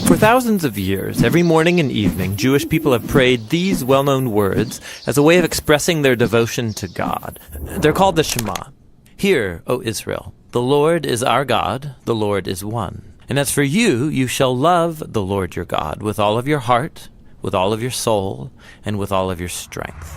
For thousands of years, every morning and evening, Jewish people have prayed these well-known words as a way of expressing their devotion to God. They're called the Shema. Hear, O Israel, the Lord is our God, the Lord is one. And as for you, you shall love the Lord your God with all of your heart, with all of your soul, and with all of your strength.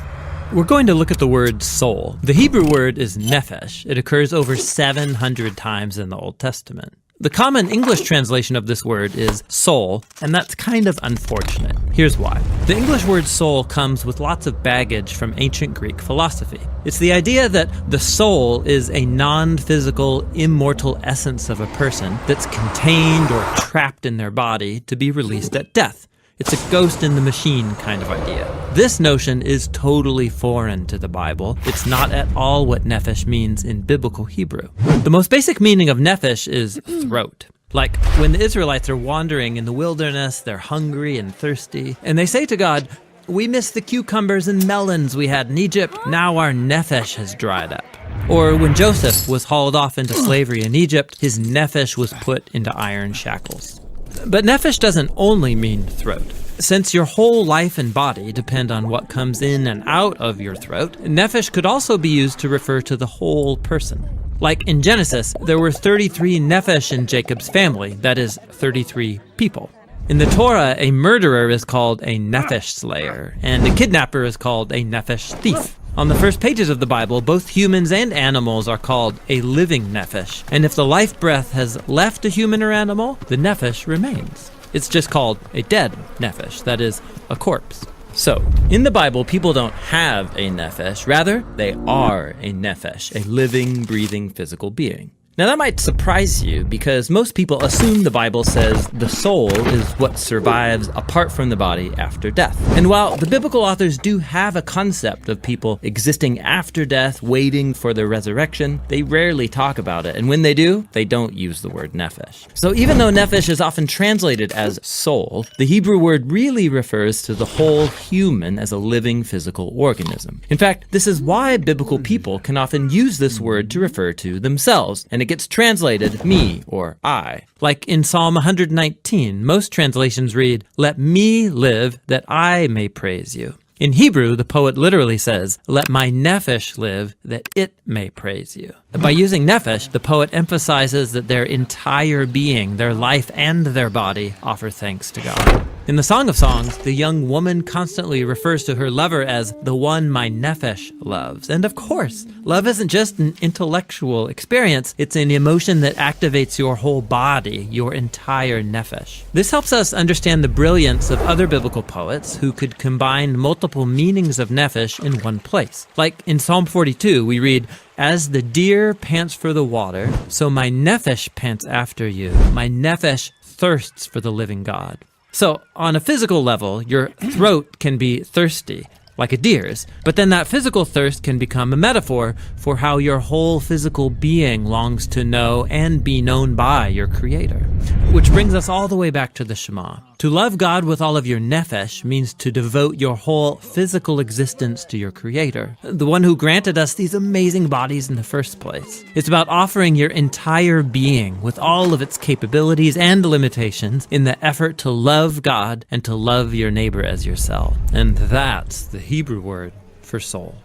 We're going to look at the word soul. The Hebrew word is nephesh. It occurs over 700 times in the Old Testament. The common English translation of this word is soul, and that's kind of unfortunate. Here's why. The English word soul comes with lots of baggage from ancient Greek philosophy. It's the idea that the soul is a non-physical, immortal essence of a person that's contained or trapped in their body to be released at death. It's a ghost in the machine kind of idea. This notion is totally foreign to the Bible. It's not at all what nephesh means in biblical Hebrew. The most basic meaning of nephesh is throat. Like when the Israelites are wandering in the wilderness, they're hungry and thirsty, and they say to God, "We miss the cucumbers and melons we had in Egypt. Now our nephesh has dried up." Or when Joseph was hauled off into slavery in Egypt, his nephesh was put into iron shackles. But nephesh doesn't only mean throat. Since your whole life and body depend on what comes in and out of your throat, nephesh could also be used to refer to the whole person. Like in Genesis, there were 33 nephesh in Jacob's family, that is, 33 people. In the Torah, a murderer is called a nephesh slayer, and a kidnapper is called a nephesh thief. On the first pages of the Bible, both humans and animals are called a living nephesh, and if the life breath has left a human or animal, the nephesh remains. It's just called a dead nephesh, that is, a corpse. So, in the Bible, people don't have a nephesh, rather, they are a nephesh, a living, breathing, physical being. Now that might surprise you because most people assume the Bible says the soul is what survives apart from the body after death. And while the biblical authors do have a concept of people existing after death, waiting for their resurrection, they rarely talk about it. And when they do, they don't use the word nephesh. So even though nephesh is often translated as soul, the Hebrew word really refers to the whole human as a living physical organism. In fact, this is why biblical people can often use this word to refer to themselves, and it gets translated me or I. Like in Psalm 119, most translations read, "Let me live that I may praise you." In Hebrew, the poet literally says, "Let my nephesh live that it may praise you." By using nephesh, the poet emphasizes that their entire being, their life and their body, offer thanks to God. In the Song of Songs, the young woman constantly refers to her lover as the one my nephesh loves. And of course, love isn't just an intellectual experience, it's an emotion that activates your whole body, your entire nephesh. This helps us understand the brilliance of other biblical poets who could combine multiple meanings of nephesh in one place. Like in Psalm 42, we read, "As the deer pants for the water, so my nephesh pants after you. My nephesh thirsts for the living God." So, on a physical level, your throat can be thirsty, like a deer's, but then that physical thirst can become a metaphor for how your whole physical being longs to know and be known by your Creator. Which brings us all the way back to the Shema. To love God with all of your nephesh means to devote your whole physical existence to your Creator, the one who granted us these amazing bodies in the first place. It's about offering your entire being with all of its capabilities and limitations in the effort to love God and to love your neighbor as yourself. And that's the Hebrew word for soul.